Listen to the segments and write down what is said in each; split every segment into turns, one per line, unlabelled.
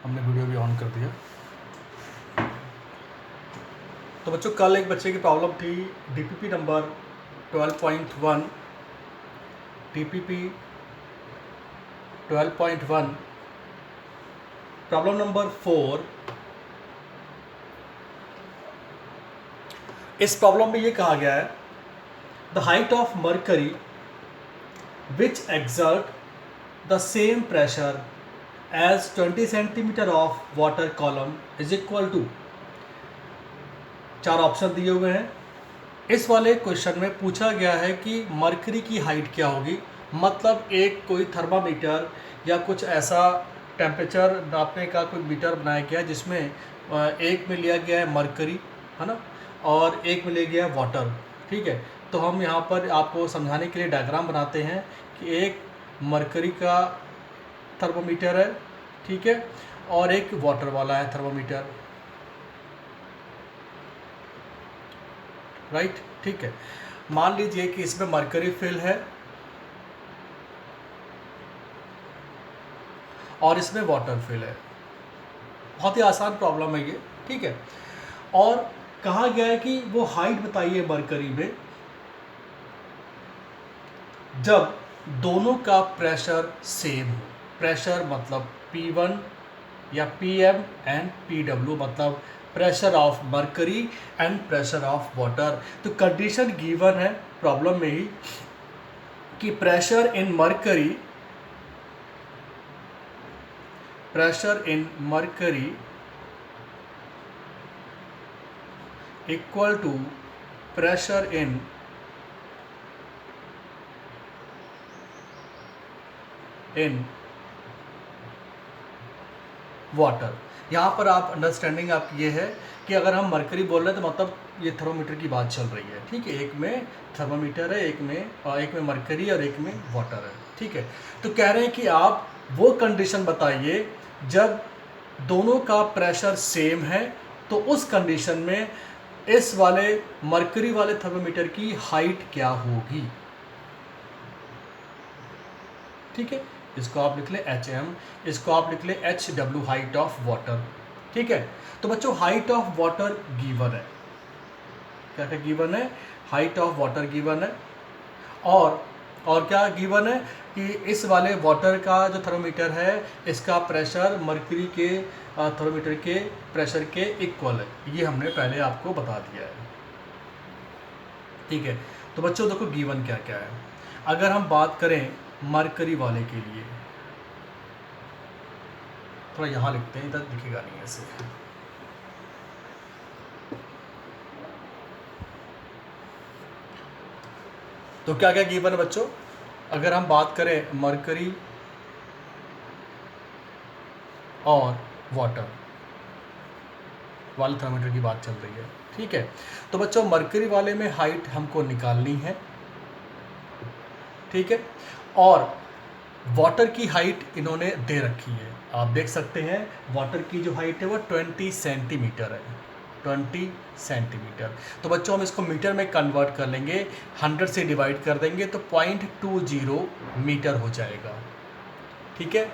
हमने वीडियो भी ऑन कर दिया। तो बच्चों कल एक बच्चे की प्रॉब्लम थी DPP number 12.1, DPP 12.1 problem number 4। इस प्रॉब्लम में ये कहा गया है the height of mercury which exert the same pressure as 20 centimetre of water column is equal to. 4 option दिए हुए हैं। इस वाले क्वेश्चन में पूछा गया है कि मरकरी की हाइट क्या होगी, मतलब एक कोई थर्मामीटर या कुछ ऐसा टेम्परेचर नापने का कोई मीटर बनाया गया है जिसमें एक में लिया गया है मरकरी, है ना, और एक में लिया गया है वाटर। ठीक है, तो हम यहाँ पर आपको समझाने के लिए डायग्राम बनाते हैं कि एक मरकरी का थर्मामीटर है, ठीक है, और एक वाटर वाला है थर्मामीटर, राइट। ठीक है, मान लीजिए कि इसमें मरकरी फिल है और इसमें वाटर फिल है। बहुत ही आसान प्रॉब्लम है ये, ठीक है। और कहा गया है कि वो हाइट बताइए मरकरी में जब दोनों का प्रेशर सेम हो। प्रेशर मतलब P1 या PM एंड PW, मतलब pressure of mercury and pressure of water. तो कंडीशन गिवन है प्रॉब्लम में ही कि pressure in mercury equal to pressure in water. यहाँ पर आप अंडरस्टैंडिंग आपकी ये है कि अगर हम मरकरी बोल रहे हैं तो मतलब ये थर्मोमीटर की बात चल रही है, ठीक है। एक में थर्मोमीटर है, एक में मरकरी और एक में वाटर है, ठीक है। तो कह रहे हैं कि आप वो कंडीशन बताइए जब दोनों का प्रेशर सेम है, तो उस कंडीशन में इस वाले मरकरी वाले थर्मोमीटर की हाइट क्या होगी, ठीक है। इसको आप लिख लें HM, इसको आप लिख लें HW, हाइट ऑफ वाटर, ठीक है। तो बच्चों हाइट ऑफ वाटर गिवन है, क्या क्या गिवन है, हाइट ऑफ वाटर गिवन है, और क्या गिवन है कि इस वाले वाटर का जो थर्मोमीटर है इसका प्रेशर मरकरी के थर्मोमीटर के प्रेशर के इक्वल है। ये हमने पहले आपको बता दिया है, ठीक है। तो बच्चों देखो गिवन क्या क्या है। अगर हम बात करें मरकरी वाले के लिए, थोड़ा यहाँ लिखते हैं, इधर दिखेगा नहीं ऐसे। तो क्या क्या गिवन है बच्चों, अगर हम बात करें मरकरी और वाटर वाले थर्मोमीटर की बात चल रही है, ठीक है। तो बच्चों मरकरी वाले में हाइट हमको निकालनी है, ठीक है, और वाटर की हाइट इन्होंने दे रखी है। आप देख सकते हैं वाटर की जो हाइट है वो 20 सेंटीमीटर है, 20 सेंटीमीटर। तो बच्चों हम इसको मीटर में कन्वर्ट कर लेंगे, 100 से डिवाइड कर देंगे तो 0.20 मीटर हो जाएगा, ठीक है,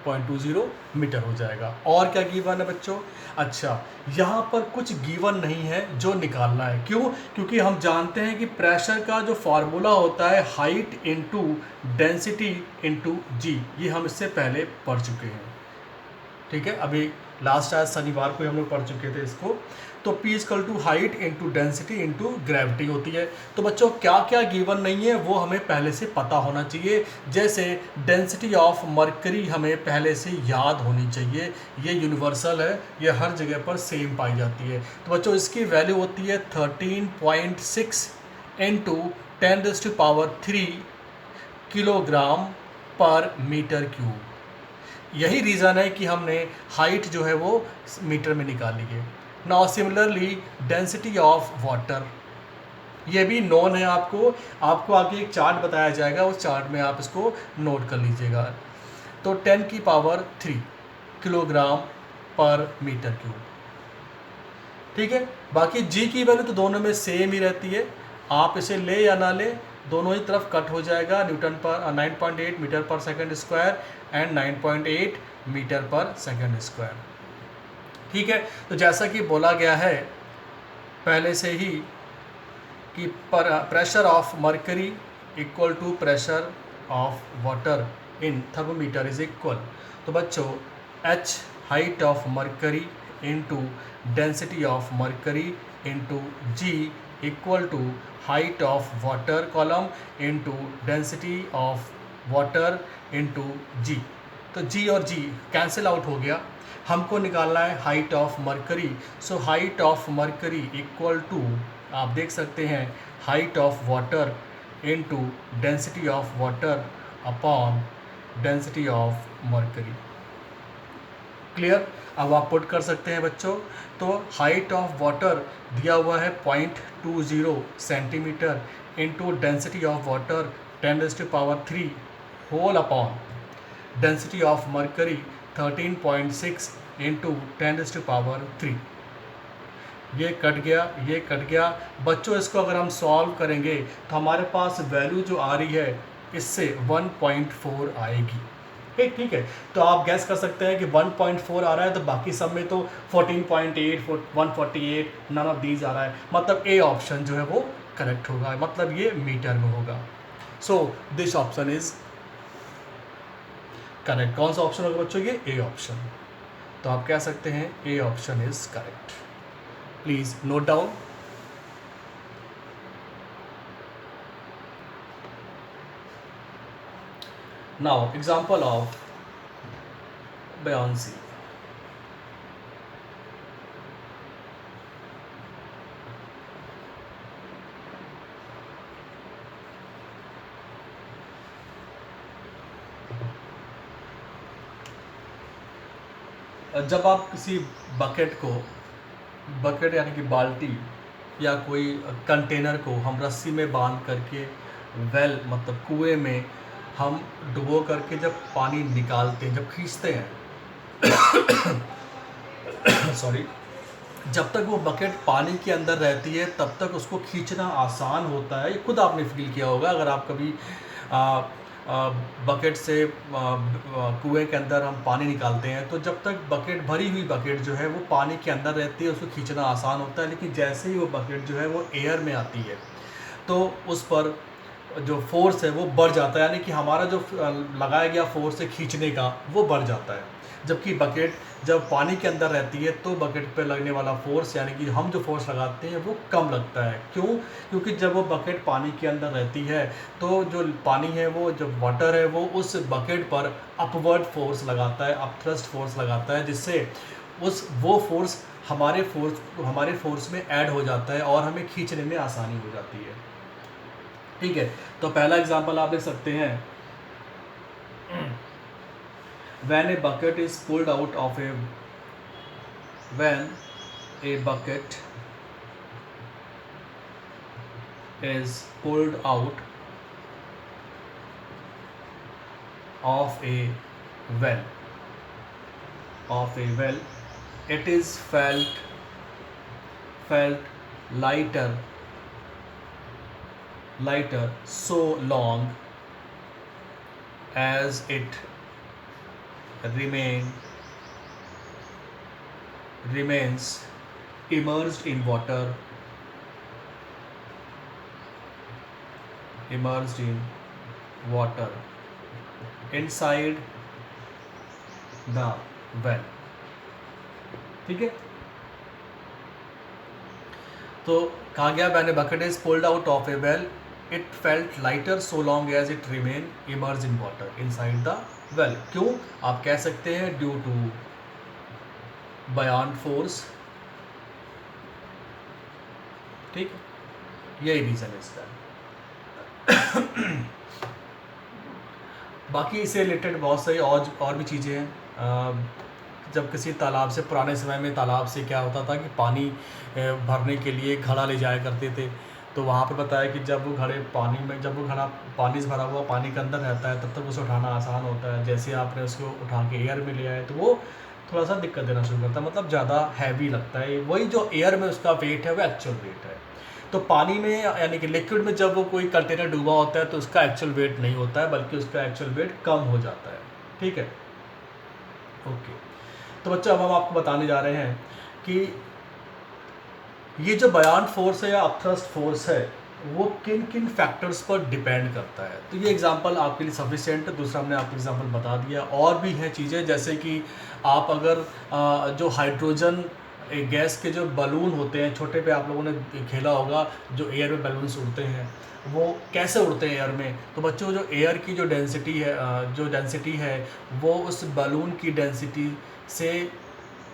0.20 मीटर हो जाएगा। और क्या गिवन है बच्चों, अच्छा यहाँ पर कुछ गिवन नहीं है जो निकालना है। क्यों, क्योंकि हम जानते हैं कि प्रेशर का जो फार्मूला होता है हाइट इंटू डेंसिटी इंटू जी, ये हम इससे पहले पढ़ चुके हैं, ठीक है। अभी लास्ट आज शनिवार को हम लोग पढ़ चुके थे इसको। तो P equal to height into density into gravity होती है। तो बच्चों क्या क्या गिवन नहीं है वो हमें पहले से पता होना चाहिए। जैसे डेंसिटी ऑफ मरकरी हमें पहले से याद होनी चाहिए, ये यूनिवर्सल है, ये हर जगह पर सेम पाई जाती है। तो बच्चों इसकी वैल्यू होती है 13.6 इंटू 10⁻³ किलोग्राम पर मीटर क्यूब। यही रीज़न है कि हमने हाइट जो है वो मीटर में निकाली है। Now similarly density of water, ये भी नॉन है आपको आगे एक चार्ट बताया जाएगा, उस चार्ट में आप इसको नोट कर लीजिएगा। तो 10⁻³ किलोग्राम पर मीटर क्यूब, ठीक है। बाकी जी की वैल्यू तो दोनों में सेम ही रहती है, आप इसे ले या ना ले, दोनों ही तरफ कट हो जाएगा, न्यूटन पर 9.8 मीटर पर सेकंड स्क्वायर एंड 9.8 मीटर पर सेकंड स्क्वायर। ठीक है, तो जैसा कि बोला गया है पहले से ही कि pressure of mercury equal to pressure of water in thermometer is equal. तो बच्चों h height of mercury into density of mercury into g equal to height of water column into density of water into g। तो g और g cancel out हो गया, हमको निकालना है height of mercury. So height of mercury equal to, आप देख सकते हैं, height of water into density of water upon density of mercury. Clear? अब आप पुट कर सकते हैं बच्चों। तो हाइट ऑफ वाटर दिया हुआ है 0.20 centimetre into density of water 10⁻³ whole upon density of mercury 13.6 into 10⁻³। ये कट गया, ये कट गया बच्चों। इसको अगर हम सॉल्व करेंगे तो हमारे पास वैल्यू जो आ रही है इससे 1.4 आएगी। ठीक है, तो आप गैस कर सकते हैं कि 1.4 आ रहा है, तो बाकी सब में तो 14.8 148 नन ऑफ दीज आ रहा है, मतलब ए ऑप्शन जो है वो करेक्ट होगा, मतलब ये मीटर में होगा। So this option is correct. कौन सा ऑप्शन होगा बच्चों? ये ए ऑप्शन। तो आप कह सकते हैं A option is correct. Please note down. Now example of Buoyancy। जब आप किसी बकेट को, बकेट यानी कि बाल्टी या कोई कंटेनर को हम रस्सी में बांध करके वेल मतलब कुएं में हम डुबो करके जब पानी निकालते हैं, जब खींचते हैं सॉरी, जब तक वो बकेट पानी के अंदर रहती है तब तक उसको खींचना आसान होता है। ये खुद आपने फील किया होगा अगर आप कभी बकेट से कुएं के अंदर हम पानी निकालते हैं, तो जब तक बकेट, भरी हुई बकेट जो है वो पानी के अंदर रहती है, उसको खींचना आसान होता है। लेकिन जैसे ही वो बकेट जो है वो एयर में आती है तो उस पर जो फोर्स है वो बढ़ जाता है, यानी कि हमारा जो लगाया गया फोर्स है खींचने का वो बढ़ जाता है। जबकि बकेट जब पानी के अंदर रहती है तो बकेट पे लगने वाला फोर्स, यानी कि हम जो फोर्स लगाते हैं वो कम लगता है। क्यों? क्योंकि जब वो बकेट पानी के अंदर रहती है तो जो पानी है, वो जो वाटर है, वो उस बकेट पर अपवर्ड फोर्स लगाता है, अपथ्रस्ट फोर्स लगाता है, जिससे वो फोर्स हमारे फोर्स में ऐड हो जाता है और हमें खींचने में आसानी हो जाती है। ठीक है, तो पहला एग्जांपल आप देख सकते हैं, when a bucket is pulled out of a when a bucket is pulled out of a well it is felt lighter so long as it remains immersed in water inside the well। ठीक है, तो कहा गया when a bucket is pulled out of a well it felt lighter so long as it remained immersed in water inside the well। क्यों? आप कह सकते हैं ड्यू टू buoyant फोर्स। ठीक, यही रीज़न है इसका। बाकी इससे रिलेटेड बहुत सारी और भी चीज़ें हैं। जब किसी तालाब से, पुराने समय में तालाब से क्या होता था कि पानी भरने के लिए घड़ा ले जाया करते थे, तो वहाँ पर बताया कि जब वो घड़ा पानी से भरा हुआ पानी के अंदर रहता है तब तक उसे उठाना आसान होता है। जैसे आपने उसको उठा के एयर में ले आए तो वो थोड़ा सा दिक्कत देना शुरू करता है, मतलब ज़्यादा हैवी लगता है। वही जो एयर में उसका वेट है वो एक्चुअल वेट है। तो पानी में यानी कि लिक्विड में जब वो कोई कंटेनर डूबा होता है तो उसका एक्चुअल वेट नहीं होता है, बल्कि उसका एक्चुअल वेट कम हो जाता है। ठीक है, ओके। तो बच्चों अब हम आपको बताने जा रहे हैं कि ये जो बयान फोर्स है या अपथ्रस्ट फोर्स है वो किन किन फैक्टर्स पर डिपेंड करता है। तो ये एग्जांपल आपके लिए सफिशिएंट है, दूसरा हमने आपको एग्जांपल बता दिया। और भी हैं चीज़ें, जैसे कि आप अगर जो हाइड्रोजन गैस के जो बलून होते हैं, छोटे पे आप लोगों ने खेला होगा, जो एयर में बलून्स उड़ते हैं वो कैसे उड़ते हैं एयर में। तो बच्चों जो एयर की जो डेंसिटी है वो उस बलून की डेंसिटी से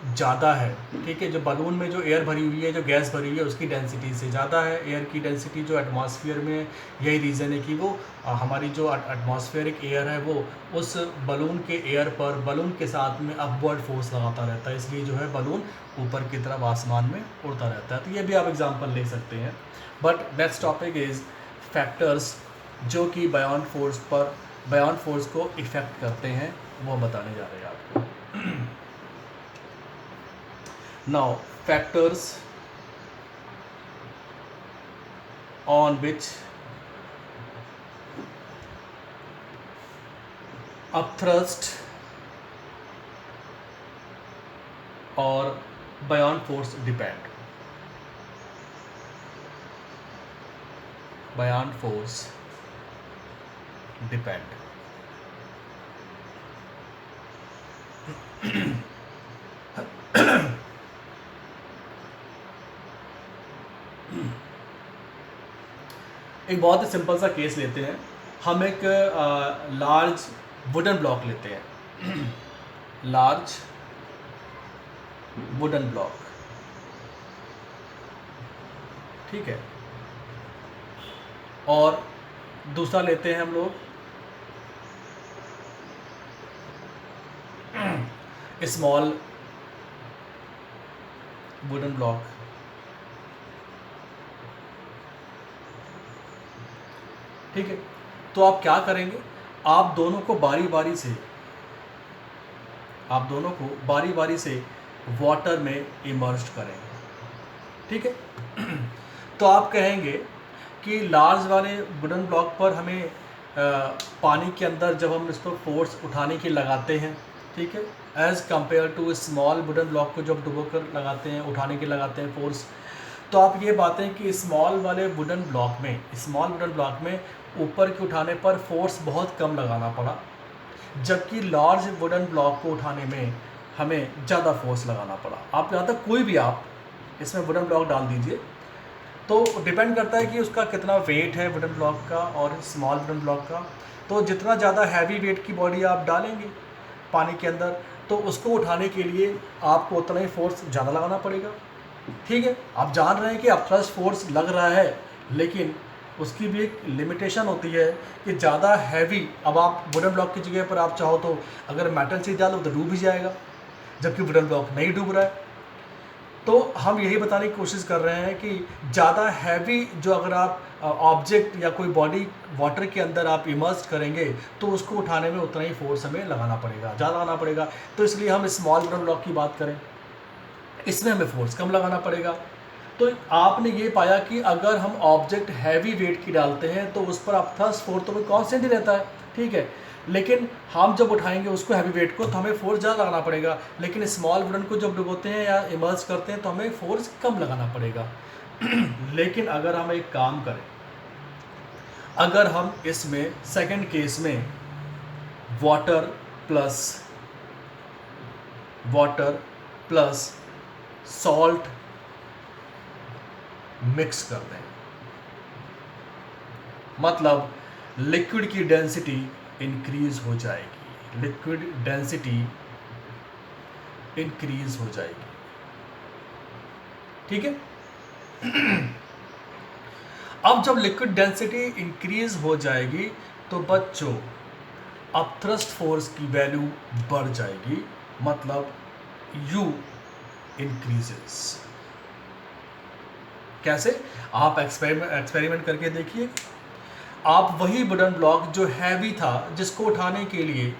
ज़्यादा है। ठीक है, जो बलून में जो एयर भरी हुई है, जो गैस भरी हुई है, उसकी डेंसिटी से ज़्यादा है एयर की डेंसिटी जो एटमॉस्फेयर में। यही रीज़न है कि वो हमारी जो एटमॉस्फेरिक एयर है वो उस बलून के एयर पर बलून के साथ में अपवर्ड फोर्स लगाता रहता है, इसलिए जो है बलून ऊपर की तरफ आसमान में उड़ता रहता है। तो ये भी आप एग्जाम्पल ले सकते हैं। But next topic is factors जो कि बयान फोर्स को इफ़ेक्ट करते हैं, वो हम बताने जा रहे हैं आपको। Now, factors on which upthrust or buoyant force depend. Buoyant force depend. एक बहुत ही सिंपल सा केस लेते हैं। हम एक लार्ज वुडन ब्लॉक लेते हैं। लार्ज वुडन ब्लॉक, ठीक है। और दूसरा लेते हैं हम लोग स्मॉल वुडन ब्लॉक। ठीक है, तो आप क्या करेंगे, आप दोनों को बारी बारी से वाटर में इमर्ज करेंगे। ठीक है, तो आप कहेंगे कि लार्ज वाले वुडन ब्लॉक पर हमें पानी के अंदर जब हम इस पर फोर्स उठाने की लगाते हैं, ठीक है, as compare to small wooden block को जब डुबो कर लगाते हैं, उठाने के लगाते हैं फोर्स, तो आप ये बातें कि स्मॉल वुडन ब्लॉक में ऊपर के उठाने पर फोर्स बहुत कम लगाना पड़ा, जबकि लार्ज वुडन ब्लॉक को उठाने में हमें ज़्यादा फोर्स लगाना पड़ा। आप यहाँ तक कोई भी आप इसमें वुडन ब्लॉक डाल दीजिए, तो डिपेंड करता है कि उसका कितना वेट है वुडन ब्लॉक का और स्मॉल वुडन ब्लॉक का। तो जितना ज़्यादा हैवी वेट की बॉडी आप डालेंगे पानी के अंदर, तो उसको उठाने के लिए आपको उतना ही फोर्स ज़्यादा लगाना पड़ेगा। ठीक है, आप जान रहे हैं कि अपथ्रस्ट फोर्स लग रहा है, लेकिन उसकी भी एक लिमिटेशन होती है कि ज़्यादा हैवी, अब आप वुडन ब्लॉक की जगह पर आप चाहो तो अगर मेटल चीज़ डालो तो डूब ही जाएगा, जबकि वुडन ब्लॉक नहीं डूब रहा है। तो हम यही बताने की कोशिश कर रहे हैं कि ज़्यादा हैवी जो अगर आप ऑब्जेक्ट या कोई बॉडी वाटर के अंदर आप इमर्ज करेंगे, तो उसको उठाने में उतना ही फोर्स हमें लगाना पड़ेगा, ज़्यादा लगाना पड़ेगा। तो इसलिए हम स्मॉल वुडन ब्लॉक की बात करें, इसमें हमें फोर्स कम लगाना पड़ेगा। तो आपने ये पाया कि अगर हम ऑब्जेक्ट हैवी वेट की डालते हैं तो उस पर अपथ्रस्ट फोर्स तो कांस्टेंट ही रहता है, ठीक है, लेकिन हम जब उठाएंगे उसको हैवी वेट को तो हमें फोर्स ज़्यादा लगाना पड़ेगा। लेकिन स्मॉल वुडन को जब डुबोते हैं या इमर्ज करते हैं तो हमें फोर्स कम लगाना पड़ेगा। लेकिन अगर हम एक काम करें, अगर हम इसमें सेकंड केस में वाटर प्लस सॉल्ट मिक्स कर दें, मतलब लिक्विड की डेंसिटी इंक्रीज हो जाएगी, ठीक है। अब जब लिक्विड डेंसिटी इंक्रीज हो जाएगी तो बच्चों अपथ्रस्ट फोर्स की वैल्यू बढ़ जाएगी, मतलब U इंक्रीजेस। कैसे, आप एक्सपेरिमेंट करके देखिए। आप वही वुडन ब्लॉक जो हैवी था, जिसको उठाने के लिए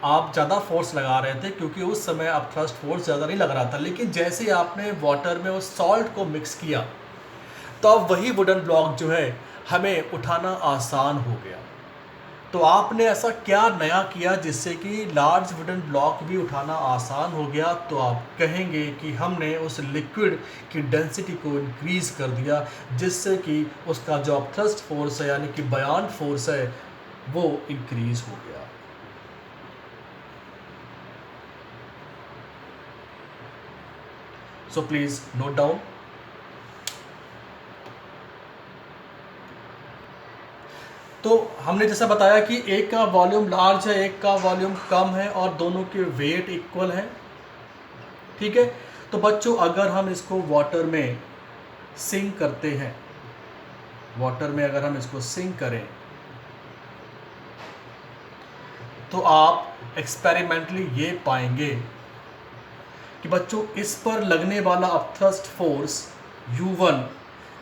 आप ज़्यादा फोर्स लगा रहे थे, क्योंकि उस समय अपथ्रस्ट फोर्स ज़्यादा नहीं लग रहा था, लेकिन जैसे आपने वाटर में उस सॉल्ट को मिक्स किया तो अब वही वुडन ब्लॉक जो है हमें उठाना आसान हो गया। तो आपने ऐसा क्या नया किया जिससे कि लार्ज वुडन ब्लॉक भी उठाना आसान हो गया? तो आप कहेंगे कि हमने उस लिक्विड की डेंसिटी को इंक्रीज कर दिया, जिससे कि उसका जो थ्रस्ट फोर्स है यानी कि बयान फोर्स है वो इंक्रीज हो गया। So please note down. तो हमने जैसा बताया कि एक का वॉल्यूम लार्ज है, एक का वॉल्यूम कम है और दोनों के वेट इक्वल है। ठीक है, तो बच्चों अगर हम इसको वाटर में सिंक करते हैं, वाटर में अगर हम इसको सिंक करें तो आप एक्सपेरिमेंटली ये पाएंगे कि बच्चों इस पर लगने वाला अपथ्रस्ट फोर्स U1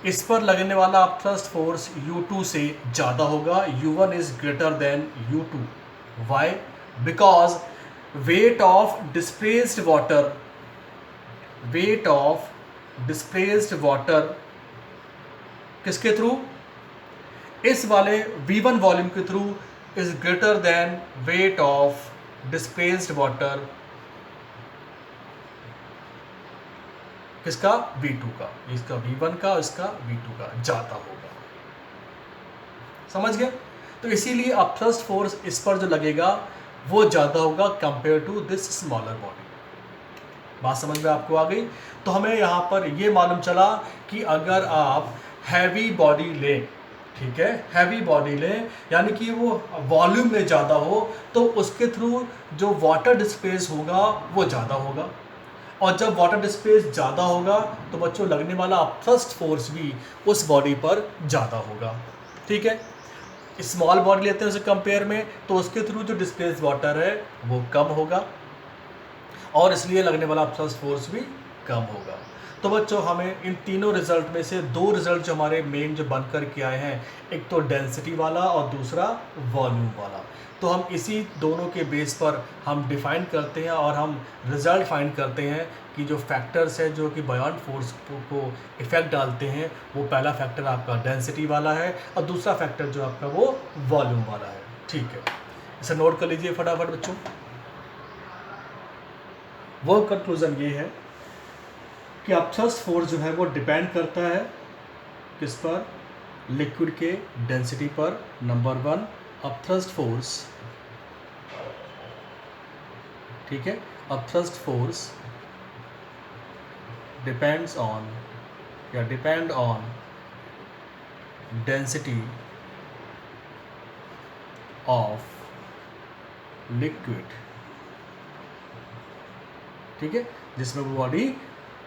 इस पर लगने वाला अपथ्रस्ट फोर्स U2 से ज़्यादा होगा। U1 is greater than U2। Why? Because weight of displaced water किसके थ्रू? इस वाले V1 वॉल्यूम के through is greater than weight of displaced water किसका? V2 का। इसका V1 का, इसका V2 का ज़्यादा होगा। समझ गए? तो इसीलिए अपथ्रस्ट फोर्स इस पर जो लगेगा वो ज़्यादा होगा compare to this smaller body. बात समझ में आपको आ गई? तो हमें यहाँ पर ये मालूम चला कि अगर आप हैवी बॉडी लें, ठीक है, हैवी बॉडी लें यानी कि वो वॉल्यूम में ज़्यादा हो, तो उसके थ्रू जो वाटर डिस्प्लेस होगा वो ज़्यादा होगा। और जब वाटर डिस्प्लेस ज़्यादा होगा तो बच्चों लगने वाला अपथ्रस्ट फोर्स भी उस बॉडी पर ज़्यादा होगा। ठीक है, स्मॉल बॉडी लेते हैं उसे कंपेयर में, तो उसके थ्रू जो डिस्प्लेस वाटर है वो कम होगा और इसलिए लगने वाला अपथ्रस्ट फोर्स भी कम होगा। तो बच्चों हमें इन तीनों रिजल्ट में से दो रिजल्ट जो हमारे मेन जो बनकर के आए हैं, एक तो डेंसिटी वाला और दूसरा वॉल्यूम वाला, तो हम इसी दोनों के बेस पर हम डिफाइन करते हैं और हम रिजल्ट फाइंड करते हैं कि जो फैक्टर्स है जो कि बयान फोर्स को इफेक्ट डालते हैं, वो पहला फैक्टर आपका डेंसिटी वाला है और दूसरा फैक्टर जो आपका वो वॉल्यूम वाला है। ठीक है, इसे नोट कर लीजिए फटाफट बच्चों। वो कंक्लूजन ये है कि अपथ्रस्ट फोर्स जो है वो डिपेंड करता है किस पर? लिक्विड के डेंसिटी पर। नंबर 1 अपथ्रस्ट फोर्स, ठीक है, upthrust force depend on density of liquid, ठीक है, जिसमें वो बॉडी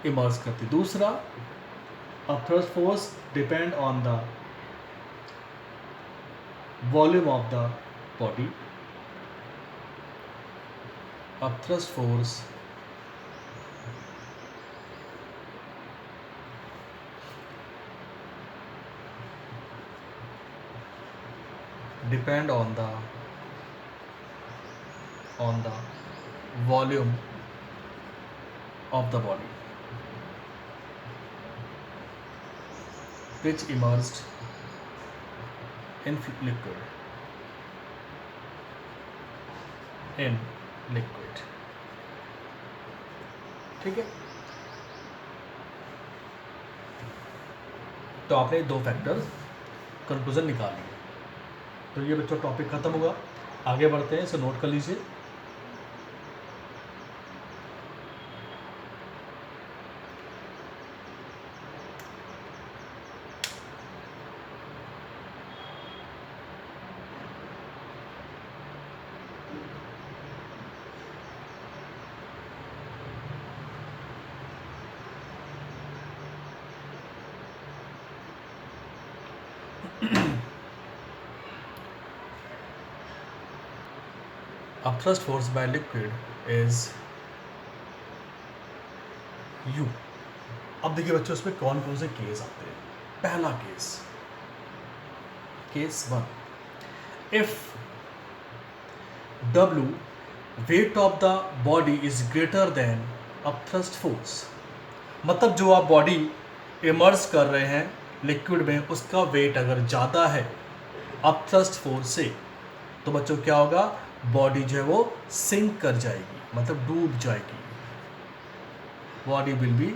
इमर्स करती। दूसरा upthrust force depend on the volume of the body. Upthrust force depend on the volume of the body which immersed in liquid। ठीक है, तो आपने दो फैक्टर्स कंक्लूजन निकाल लिए। तो ये बच्चों टॉपिक खत्म हुआ, आगे बढ़ते हैं, इसे नोट कर लीजिए। Upthrust force by liquid is U। अब देखिए बच्चों इसमें कौन कौन से केस आते हैं। पहला case 1, if W weight of the body is greater then upthrust force, मतलब जो आप बॉडी इमर्स कर रहे हैं लिक्विड में उसका वेट अगर ज़्यादा है अपथ्रस्ट फोर्स से, तो बच्चों क्या होगा, बॉडी जो है वो सिंक कर जाएगी, मतलब डूब जाएगी। बॉडी विल बी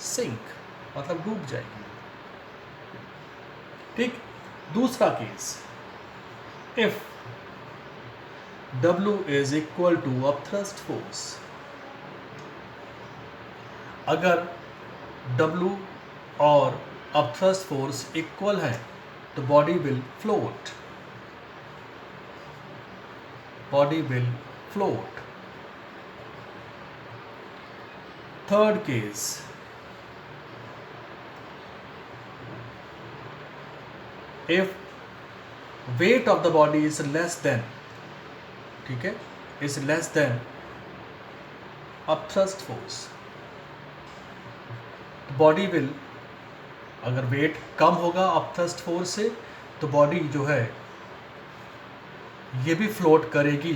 सिंक, मतलब डूब जाएगी। ठीक। दूसरा case, if W is equal to upthrust force, अगर W और अपथ्रस्ट फोर्स इक्वल है तो body will float, body will float. Third case, if weight of the body is less than, ठीक है, is less than upthrust force, body will, अगर wait कम होगा upthrust force से तो बॉडी जो है ये भी फ्लोट करेगी।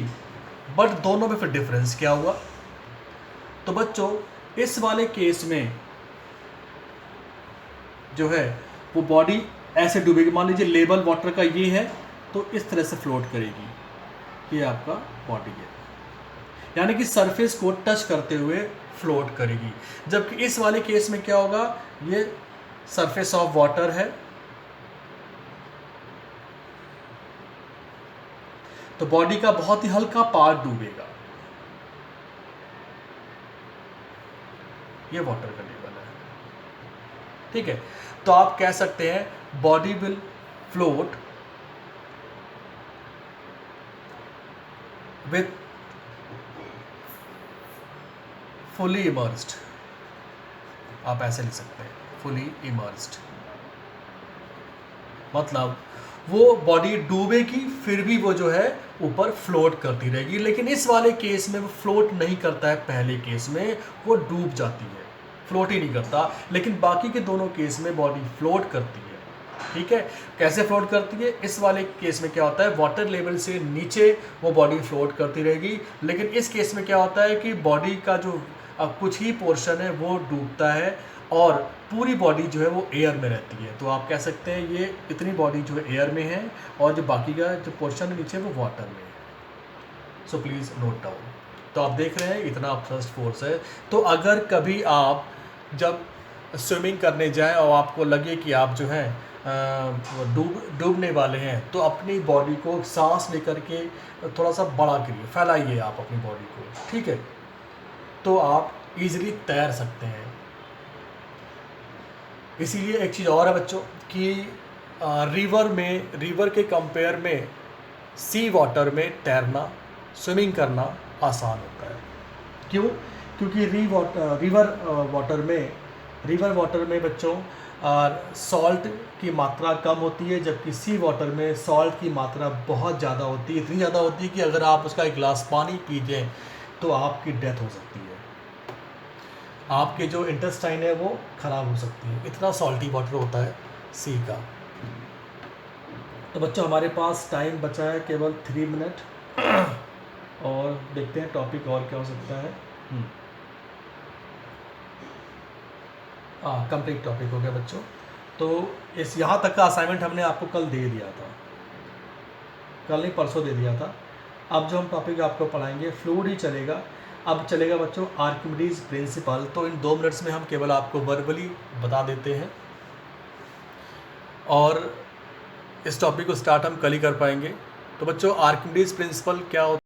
बट दोनों में फिर डिफरेंस क्या हुआ, तो बच्चों इस वाले केस में जो है वो बॉडी ऐसे डूबेगी, मान लीजिए लेवल वाटर का ये है तो इस तरह से फ्लोट करेगी, ये आपका बॉडी है, यानी कि सरफेस को टच करते हुए फ्लोट करेगी। जबकि इस वाले केस में क्या होगा, ये सरफेस ऑफ वाटर है तो बॉडी का बहुत ही हल्का पार्ट डूबेगा, ये वाटर का लेवल है। ठीक है, तो आप कह सकते हैं body will float with fully immersed, आप ऐसे लिख सकते हैं फुली इमर्स्ड, मतलब वो बॉडी डूबेगी फिर भी वो जो है ऊपर फ्लोट करती रहेगी। लेकिन इस वाले केस में वो फ्लोट नहीं करता है, पहले केस में वो डूब जाती है, फ्लोट ही नहीं करता। लेकिन बाकी के दोनों केस में बॉडी फ्लोट करती है। ठीक है, कैसे फ्लोट करती है, इस वाले केस में क्या होता है, वाटर लेवल से नीचे वो बॉडी फ्लोट करती रहेगी। लेकिन इस केस में क्या होता है कि बॉडी का जो कुछ ही पोर्शन है वो डूबता है और पूरी बॉडी जो है वो एयर में रहती है। तो आप कह सकते हैं ये इतनी बॉडी जो है एयर में है और जो बाकी का जो पोर्शन है नीचे वो वाटर में है। So please note down. तो आप देख रहे हैं इतना अपथ्रस्ट फोर्स है। तो अगर कभी आप जब स्विमिंग करने जाएं और आपको लगे कि आप जो है डूबने वाले हैं, तो अपनी बॉडी को सांस लेकर के थोड़ा सा बड़ा करिए, फैलाइए आप अपनी बॉडी को। ठीक है, तो आप इजीली तैर सकते हैं। इसीलिए एक चीज़ और है बच्चों कि रिवर के कंपेयर में सी वाटर में तैरना, स्विमिंग करना आसान होता है। क्यों? क्योंकि रिवर वाटर में बच्चों सॉल्ट की मात्रा कम होती है, जबकि सी वाटर में सॉल्ट की मात्रा बहुत ज़्यादा होती है। इतनी ज़्यादा होती है कि अगर आप उसका एक गिलास पानी पी जाएं तो आपकी डेथ हो सकती है, आपके जो इंटेस्टाइन है वो ख़राब हो सकती है, इतना सॉल्टी वाटर होता है सी का। तो बच्चों हमारे पास टाइम बचा है केवल 3 मिनट और देखते हैं टॉपिक और क्या हो सकता है। कंप्लीट टॉपिक हो गया बच्चों। तो इस यहाँ तक का असाइनमेंट हमने आपको कल दे दिया था, कल नहीं परसों दे दिया था। अब जो हम टॉपिक आपको पढ़ाएंगे फ्लूइड ही चलेगा। अब चलेगा बच्चों आर्किमिडीज प्रिंसिपल। तो इन 2 मिनट्स में हम केवल आपको वर्बली बता देते हैं और इस टॉपिक को स्टार्ट हम कल ही कर पाएंगे। तो बच्चों आर्किमिडीज प्रिंसिपल क्या होता है?